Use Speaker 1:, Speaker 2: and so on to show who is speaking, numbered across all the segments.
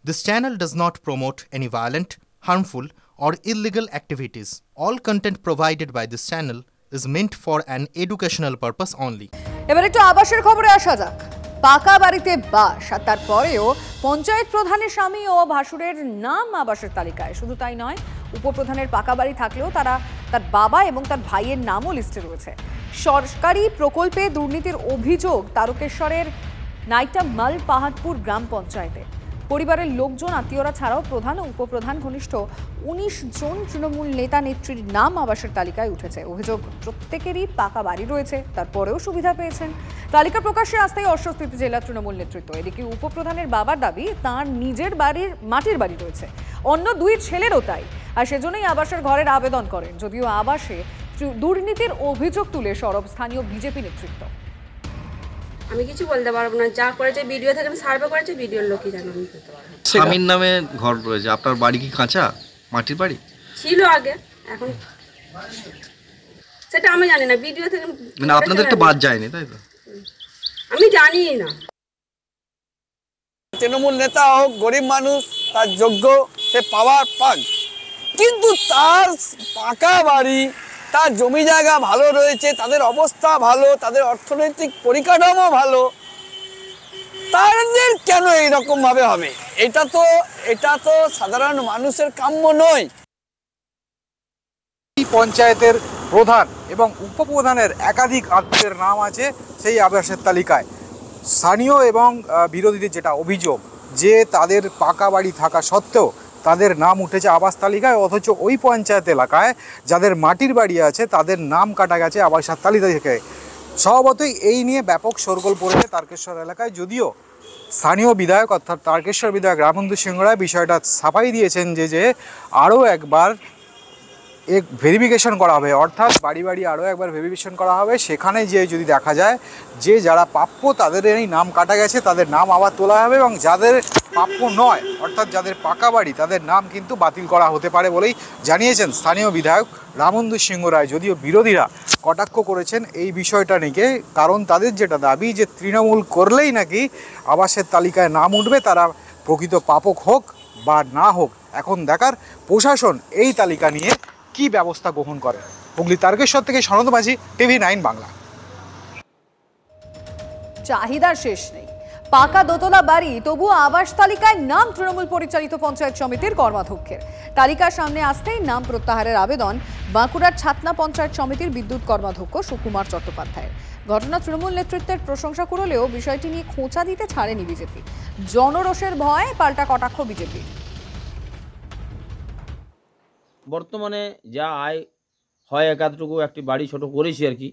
Speaker 1: This channel does not promote any violent, harmful, or illegal activities. All content provided by this channel is meant for an educational purpose only.
Speaker 2: এবার একটু আবাসের খবরে আসা যাক। পাকা বাড়িতে বাস আর তারপরেও পঞ্চায়েত প্রধানের স্বামী ও ভাসুরের নাম আবাসের তালিকায়। শুধু তাই নয়, উপপ্রধানের পাকা বাড়ি থাকলেও তার বাবা এবং তার ভাইয়ের নামও লিস্টে রয়েছে। সরকারি প্রকল্পে দুর্নীতির অভিযোগ তারকেশ্বরের নাইটামাল পাহাড়পুর গ্রাম পঞ্চায়েতে। পরিবারের লোকজন, আত্মীয়রা ছাড়াও প্রধান ও উপপ্রধান ঘনিষ্ঠ ১৯ জন তৃণমূল নেতা নেত্রীর নাম আবাসের তালিকায় উঠেছে। অভিযোগ, প্রত্যেকেরই পাকা বাড়ি রয়েছে, তারপরেও সুবিধা পেয়েছেন। তালিকা প্রকাশ্যে আসতেই অস্বস্তিতে জেলা তৃণমূল নেতৃত্ব। এদিকে উপপ্রধানের বাবার দাবি, তাঁর নিজের বাড়ির মাটির বাড়ি রয়েছে, অন্য দুই ছেলেরও তাই, আর সেজন্যই আবাসের ঘরের আবেদন করেন। যদিও আবাসে দুর্নীতির অভিযোগ তুলে সরব স্থানীয় বিজেপি নেতৃত্ব।
Speaker 3: আমি কিছু বলতে পারবো না, যা করেছে ভিডিও থেকে আমি সার্ভে করেছি, ভিডিওর লোকই জানো। আমি করতে পারবো না।
Speaker 4: স্বামীর নামে ঘর রয়েছে, আপনার বাড়ি কি কাঁচা মাটির বাড়ি
Speaker 3: ছিল আগে, এখন সেটা আমি জানি না। ভিডিও থেকে
Speaker 4: মানে আপনাদের তো বাদ যায়নি, তাই তো?
Speaker 3: আমি জানি না।
Speaker 5: তৃণমূল নেতা হোক, গরিব মানুষ, তার যোগ্য সে পাওয়ার পাক, কিন্তু তার পাকা বাড়ি, তার জমি জায়গা ভালো রয়েছে, তাদের অবস্থা ভালো, তাদের অর্থনৈতিক পরিকাঠামো ভালো, তাদের কেন এইরকম ভাবে হবে? এটা তো সাধারণ মানুষের কাম্য নয়।
Speaker 6: পঞ্চায়েতের প্রধান এবং উপপ্রধানের একাধিক আত্মীয়ের নাম আছে সেই আবাসের তালিকায়। স্থানীয় এবং বিরোধীদের যেটা অভিযোগ, যে তাদের পাকা বাড়ি থাকা সত্ত্বেও তাদের নাম উঠেছে আবাস তালিকায়, অথচ ওই পঞ্চায়েত এলাকায় যাদের মাটির বাড়ি আছে তাদের নাম কাটা গেছে আবাসের তালিকা থেকে। স্বভাবতই এই নিয়ে ব্যাপক শোরগোল পড়েছে তারকেশ্বর এলাকায়। যদিও স্থানীয় বিধায়ক অর্থাৎ তারকেশ্বর বিধায়ক রামবন্ধু সিংহ রায় বিষয়টা ছাপাই দিয়েছেন যে আরও একবার ভেরিফিকেশন করা হবে, অর্থাৎ বাড়ি বাড়ি আরও একবার ভেরিফিকেশন করা হবে। সেখানে যে যদি দেখা যায় যে যারা প্রাপ্য তাদের এই নাম কাটা গেছে, তাদের নাম আবার তোলা হবে, এবং যাদের প্রাপ্য নয় অর্থাৎ যাদের পাকা বাড়ি তাদের নাম কিন্তু বাতিল করা হতে পারে বলেই জানিয়েছেন স্থানীয় বিধায়ক রামবন্ধু সিংহ রায়। যদিও বিরোধীরা কটাক্ষ করেছেন এই বিষয়টা নিয়ে, কারণ তাদের যেটা দাবি যে তৃণমূল করলেই নাকি আবাসের তালিকায় নাম উঠবে, তারা প্রকৃত পাপক হোক বা না হোক। এখন দেখার প্রশাসন এই তালিকা নিয়ে কি ব্যবস্থা গ্রহণ করে। হুগলি তারকেশ্বর থেকে সনদ মাঝি, TV9 বাংলা।
Speaker 2: চাহিদার শেষ নেই, পাকা দোতলা বাড়ি, তবুও আবাস তালিকায় নাম তৃণমূল পরিচালিত পঞ্চায়েত সমিতির কর্মাধ্যক্ষের। তালিকার সামনে আসতেই নাম প্রত্যাহারের আবেদন বাঁকুড়ার ছাতনা পঞ্চায়েত সমিতির বিদ্যুৎ কর্মাধ্যক্ষ সুকুমার চট্টোপাধ্যায়ের। ঘটনা তৃণমূল নেতৃত্বের প্রশংসা করলেও বিষয়টি নিয়ে খোঁচা দিতে ছাড়েনি বিজেপি। জনরোষের ভয় পাল্টা কটাক্ষ বিজেপি।
Speaker 7: বর্তমানে যা আয় হয় একাধটুকু একটি বাড়ি ছোট করেছি আর কি,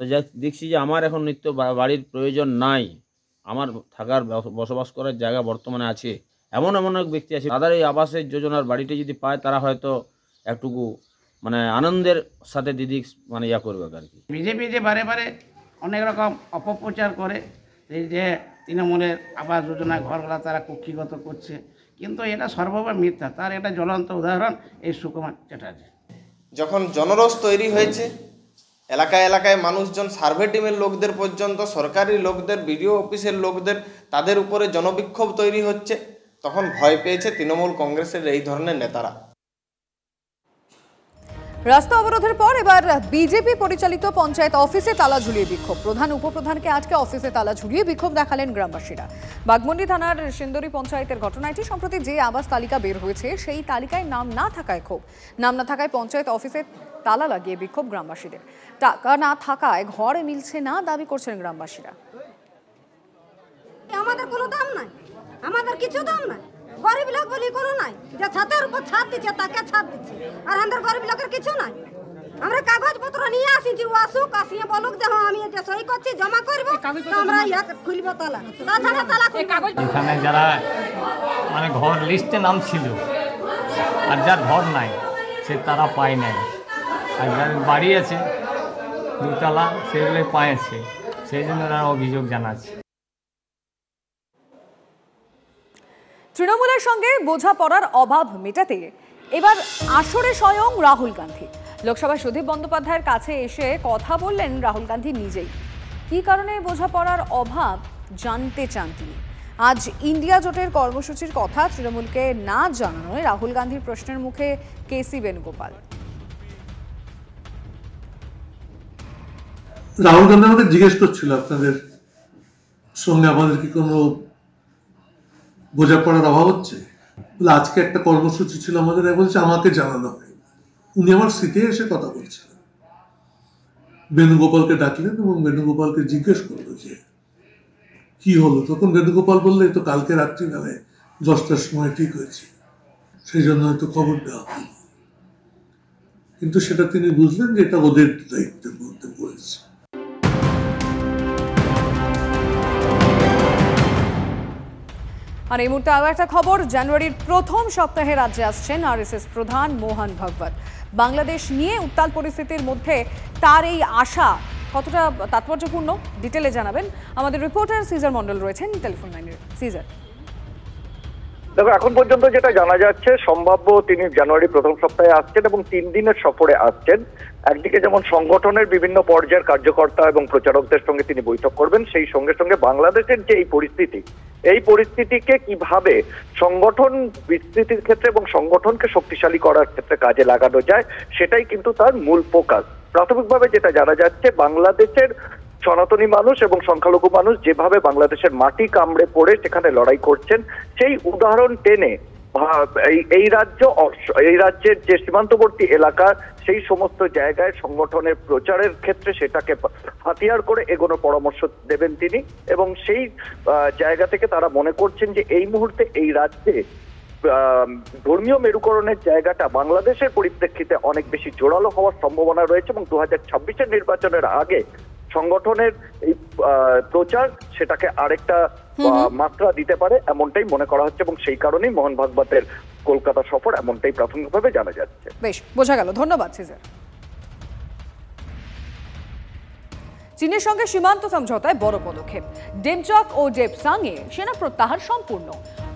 Speaker 7: তো যা দেখছি যে আমার এখন নিত্য বাড়ির প্রয়োজন নাই, আমার থাকার বসবাস করার জায়গা বর্তমানে আছে। এমন অনেক ব্যক্তি আছে, তাদের এই আবাসের যোজনার বাড়িটি যদি পায় তারা হয়তো একটুকু মানে আনন্দের সাথে দিদি মানে ইয়া করবে আর কি।
Speaker 8: বিজেপি যে বারে বারে অনেক রকম অপপ্রচার করে, এই যে তৃণমূলের আবাস যোজনা ঘরগুলা তারা কক্ষিগত করছে, কিন্তু এটা সর্ববার মিথ্যা। তার একটা জ্বলন্ত উদাহরণ এই সুকুমার চ্যাটার্জি।
Speaker 9: যখন জনরোষ তৈরি হয়েছে, এলাকায় এলাকায় মানুষজন, সার্ভে টিমের লোকদের পর্যন্ত, সরকারি লোকদের, বিডিও অফিসের লোকদের, তাদের উপরে জনবিক্ষোভ তৈরি হচ্ছে, তখন ভয় পেয়েছে তৃণমূল কংগ্রেসের এই ধরনের নেতারা।
Speaker 2: রাস্তা অবরোধের পর এবার বিজেপি পরিচালিত পঞ্চায়েত অফিসে তালা ঝুলিয়ে বিক্ষোভ। প্রধান উপপ্রধানকে আজকে অফিসে তালা ঝুলিয়ে বিক্ষোভ দেখালেন গ্রামবাসীরা। বাগমুন্ডি থানার সিন্দুরি পঞ্চায়েতের ঘটনা এটি। সম্প্রতি যে আবাস তালিকা বের হয়েছে সেই তালিকায় নাম না থাকায় ক্ষোভ। নাম না থাকায় পঞ্চায়েত অফিসে তালা লাগিয়ে বিক্ষোভ গ্রামবাসীদের। টাকা না থাকায় ঘরে মিলছে না দাবি করছেন গ্রামবাসীরা।
Speaker 10: আমাদের কোনো দাম নাই, আমাদের কিছু দাম নাই, গরিব লোক বলি কোনো নাই, যে ছাদের উপর ছাদ দিচ্ছে তাকে ছাদ দিচ্ছে, আর আমাদের গরিব লোকের কিছু নাই। আমরা কাগজপত্র নিয়ে আসিছি, ও আসুক, আসিয়ে বলুক যে হ্যাঁ আমি এটা সই করছি, জমা করবো, আমরা ইয়া খুলব তালা, তাছাড়া তালা
Speaker 11: এখানে যারা মানে ঘর লিস্টে নাম ছিল আর যার ঘর নাই সে তারা পায় নাই, আর যার বাড়ি আছে দুতলা সেগুলো পাইছে, সেই জন্য তারা অভিযোগ জানাচ্ছে।
Speaker 2: তৃণমূলের সঙ্গে বোঝাপড়ার অভাব মেটাতে এবার আসরে স্বয়ং রাহুল গান্ধী। লোকসভায় সুদীপ বন্দ্যোপাধ্যায়ের কাছে এসে কথা বললেন রাহুল গান্ধী নিজেই। কী কারণে বোঝাপড়ার অভাব জানতে চান তিনি। আজ ইন্ডিয়া জোটের কর্মসূচির কথা তৃণমূলকে না জানানোয় রাহুল গান্ধীর প্রশ্নের মুখে কেসি বেণুগোপাল।
Speaker 12: রাহুল গান্ধী আমাকে জিজ্ঞেস করছিল আপনাদের সঙ্গে আমাদের কি কোনো বোঝাপড়ার অভাব হচ্ছে, আজকে একটা কর্মসূচি ছিল আমাদের, বলছে আমাকে জানানো হয়। উনি আমার সিটে এসে কথা বলছিলেন, বেণুগোপালকে ডাকলেন এবং বেণুগোপালকে জিজ্ঞেস করলো যে কি হলো। তখন বেণুগোপাল বললে তো কালকে রাত্রিবেলায় 10টার সময় ঠিক হয়েছে, সেই জন্য হয়তো খবর দেওয়া হয়নি। কিন্তু সেটা তিনি বুঝলেন যে এটা ওদের দায়িত্বের মধ্যে পড়েছে।
Speaker 2: আর এই মুহূর্তে আরও একটা খবর, জানুয়ারির প্রথম সপ্তাহে রাজ্যে আসছেন আরএসএস প্রধান মোহন ভাগবত। বাংলাদেশ নিয়ে উত্তাল পরিস্থিতির মধ্যে তার এই আশা কতটা তাৎপর্যপূর্ণ ডিটেলে জানাবেন আমাদের রিপোর্টার সিজার মন্ডল রয়েছেন টেলিফোন লাইনে। সিজার,
Speaker 13: দেখো এখন পর্যন্ত যেটা জানা যাচ্ছে সম্ভাব্য তিনি জানুয়ারি প্রথম সপ্তাহে আসছেন এবং 3 দিনের সফরে আসছেন। একদিকে যেমন সংগঠনের বিভিন্ন পর্যায়ের কার্যকর্তা এবং প্রচারকদের সঙ্গে তিনি বৈঠক করবেন, সেই সঙ্গে সঙ্গে বাংলাদেশের যে এই পরিস্থিতিকে কিভাবে সংগঠন বিস্তৃতির ক্ষেত্রে এবং সংগঠনকে শক্তিশালী করার ক্ষেত্রে কাজে লাগানো যায় সেটাই কিন্তু তার মূল ফোকাস। প্রাথমিকভাবে যেটা জানা যাচ্ছে বাংলাদেশের সনাতনী মানুষ এবং সংখ্যালঘু মানুষ যেভাবে বাংলাদেশের মাটি কামড়ে পড়ে সেখানে লড়াই করছেন, সেই উদাহরণ টেনে এই রাজ্যের যে সীমান্তবর্তী এলাকা সেই সমস্ত জায়গায় সংগঠনের প্রচারের ক্ষেত্রে সেটাকে হাতিয়ার করে এগোনোর পরামর্শ দেবেন তিনি। এবং সেই জায়গা থেকে তারা মনে করছেন যে এই মুহূর্তে এই রাজ্যে ধর্মীয় মেরুকরণের জায়গাটা বাংলাদেশের পরিপ্রেক্ষিতে অনেক বেশি জোরালো হওয়ার সম্ভাবনা রয়েছে এবং 2026-এর নির্বাচনের আগে সংগঠনের এই প্রচার সেটাকে আরেকটা মাত্রা দিতে পারে এমনটাই মনে করা হচ্ছে এবং সেই কারণেই মোহন ভাগবতের কলকাতা সফর এমনটাই প্রাথমিকভাবে জানা যাচ্ছে।
Speaker 2: বেশ, বোঝা গেল, ধন্যবাদ সিজার। চীনের সঙ্গে সীমান্ত সমঝোতায় বড় পদক্ষেপ, ডেমচক ও ডেপসাংয়ে সেনা প্রত্যাহার সম্পূর্ণ।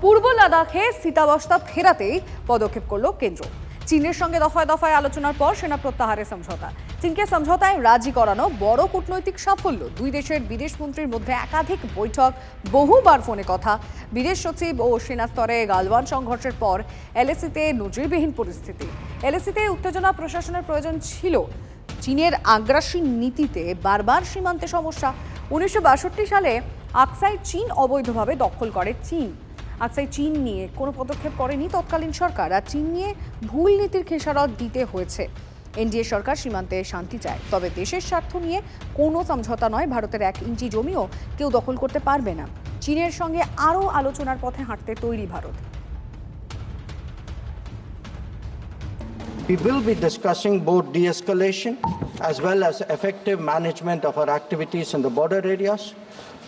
Speaker 2: পূর্ব লাদাখে স্থিতাবস্থা ফেরাতেই পদক্ষেপ করল কেন্দ্র। চীনের সঙ্গে দফায় দফায় আলোচনার পর সেনা প্রত্যাহারের সমঝোতা, চীনকে সমঝোতায় রাজি করানো বড় কূটনৈতিক সাফল্য। দুই দেশের বিদেশমন্ত্রীর মধ্যে একাধিক বৈঠক, বহুবার ফোনে কথা। বিদেশ সচিব ও সেনা স্তরে গালওয়ান সংঘর্ষের পর এলএসিতে নজিরবিহীন পরিস্থিতি। এলএসিতে উত্তেজনা প্রশাসনের প্রয়োজন ছিল। চীনের আগ্রাসী নীতিতে বারবার সীমান্তে সমস্যা। 1962 সালে আকসাই চীন অবৈধভাবে দখল করে চীন। আকসাই চীন নিয়ে কোনো পদক্ষেপ করেনি তৎকালীন সরকার, আর চীন নিয়ে ভুল নীতির খেসারত দিতে হয়েছে। এনডিএ সরকার সীমান্তে শান্তি চায়, তবে দেশের স্বার্থ নিয়ে কোনো সমঝোতা নয়। ভারতের 1 ইঞ্চি জমিও কেউ দখল করতে পারবে না। চীনের সঙ্গে আরও আলোচনার পথে হাঁটতে তৈরি Bharat.
Speaker 14: We will be discussing both de-escalation as well as effective management of our activities in the border areas.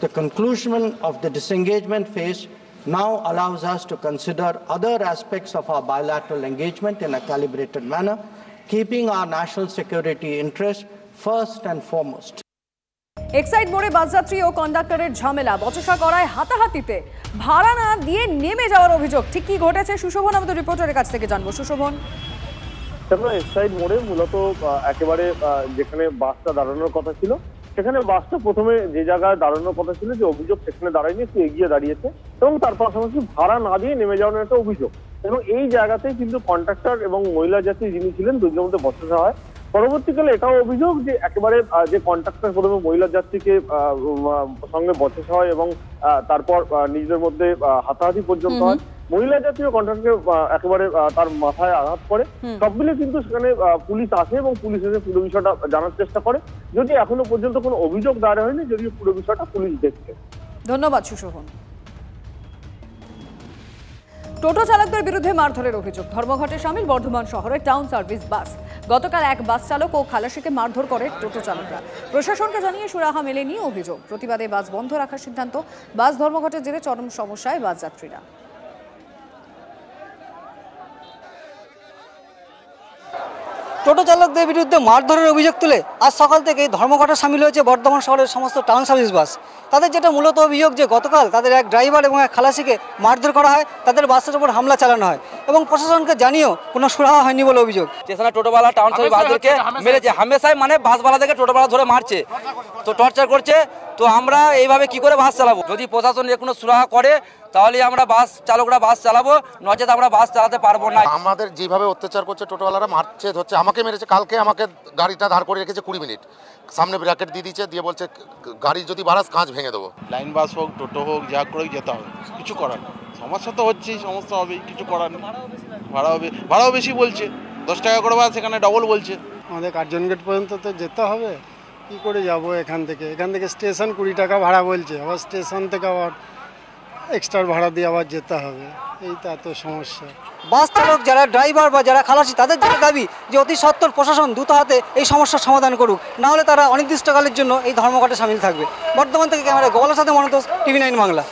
Speaker 14: The conclusion of the disengagement phase now allows us to consider other aspects of our bilateral engagement in a calibrated manner, keeping our national security interests first and foremost.
Speaker 2: Exide মোড়ে বাসযাত্রী ও কন্ডাক্টরের ঝামেলা, বচসা করায় হাতাহাতিতে ভাড়া না দিয়ে নেমে যাওয়ার অভিযোগ। ঠিক কি ঘটেছে সুশোভন আমাদের রিপোর্টারের কাছ থেকে জানবো। সুশোভন,
Speaker 15: এক্সাইড মোড়ে মূলত একেবারে যেখানে বাসটা দাঁড়ানোর কথা ছিল সেখানে বাসটা প্রথমে যে জায়গায় দাঁড়ানোর কথা ছিল যে অভিযোগ সেখানে দাঁড়ায়নি, একটু এগিয়ে দাঁড়িয়েছে এবং তার পাশাপাশি ভাড়া না দিয়ে নেমে যাওয়ার একটা অভিযোগ। এবং এই জায়গাতেই কিন্তু কন্ট্রাক্টর এবং মহিলা যাত্রী যিনি ছিলেন দুজনের মধ্যে বচসা হয়। পরবর্তীকালে এটাও অভিযোগ যে একেবারে যে কন্ট্রাক্টর প্রথমে মহিলা যাত্রীকে সঙ্গে বচসা হয় এবং তারপর নিজেদের মধ্যে হাতাহাতি পর্যন্ত হয়। মহিলা জাতীয় কন্ট্রাক্টরকে একেবারে তার মাথায় আঘাত করে। সব মিলে কিন্তু সেখানে পুলিশ আসে এবং পুলিশ এসে পুরো বিষয়টা জানার চেষ্টা করে, যদি এখনো পর্যন্ত কোনো অভিযোগ দায়ের হয়নি, যদিও পুরো বিষয়টা পুলিশ দেখছে।
Speaker 2: ধন্যবাদ সুশোভন। টোটো চালকদের বিরুদ্ধে মারধরের অভিযোগ, ধর্মঘটে সামিল বর্ধমান শহরের টাউন সার্ভিস বাস। গতকাল এক বাস চালক ও খালাসিকে মারধর করে টোটো চালকরা। প্রশাসনকে জানিয়ে সুরাহা মেলেনি অভিযোগ। প্রতিবাদে বাস বন্ধ রাখার সিদ্ধান্ত। বাস ধর্মঘটের জেরে চরম সমস্যায় বাস যাত্রীরা।
Speaker 16: টোটো চালকদের বিরুদ্ধে মারধরের অভিযোগ তুলে আজ সকাল থেকেই ধর্মঘটে সামিল হয়েছে বর্ধমান শহরের সমস্ত টাউন সার্ভিস বাস। তাদের যেটা মূলত অভিযোগ যে গতকাল তাদের এক ড্রাইভার এবং এক খালাসিকে মারধর করা হয়, তাদের বাসের উপর হামলা চালানো হয় এবং প্রশাসনকে জানিয়েও কোনো সুরাহা হয়নি বলে অভিযোগ।
Speaker 17: স্টেশনে টোটোওয়ালা টাউন সার্ভিস বাসদেরকে মেরেছে, হামেশাই মানে বাসওয়ালাদেরকে টোটোওয়ালা ধরে মারছে, তো টর্চার করছে। তো আমরা এইভাবে কি করে বাস চালাবো? যদি প্রশাসন এর কোনো সুরাহা করে তাহলে আমরা বাস চালকরা বাস চালাবো, নচেত আমরা বাস চালাতে পারবো না।
Speaker 18: আমাদের যেভাবে অত্যাচার করছে টোটোওয়ালারা, মারছে ধরছে, আমাকে মেরেছে। কালকে আমাকে গাড়িটা দাঁড় করে রেখেছে 20 মিনিট, সামনে ব্র্যাকেট দিয়ে দিচ্ছে, দিয়ে বলছে গাড়ি যদি বাড়াস কাঁচ ভেঙে দেবো।
Speaker 19: লাইন বাস হোক, টোটো হোক, যা করেই যেতে হবে, কিছু করার নেই। সমস্যা তো হচ্ছেই, সমস্যা হবেই, কিছু করার নেই। ভাড়াও বেশি বলছে, 10 টাকা করে বাস, সেখানে ডবল বলছে।
Speaker 20: আমাদের কার্জন গেট পর্যন্ত তো যেতে হবে, কি করে যাব? এখান থেকে স্টেশন 20 টাকা ভাড়া বলছে, আবার স্টেশন থেকে আবার এক্সট্রা ভাড়া দিয়ে আবার যেতে হবে, এই তো এত সমস্যা।
Speaker 16: বাস চালক যারা ড্রাইভার বা যারা খালাসি, তাদের যারা দাবি যে অতি সত্বর প্রশাসন দ্রুত হাতে এই সমস্যার সমাধান করুক, না হলে তারা অনির্দিষ্টকালের জন্য এই ধর্মঘটে সামিল থাকবে। বর্ধমান থেকে ক্যামেরা গোপালের সাথে মনোতোষ, TV9 বাংলা।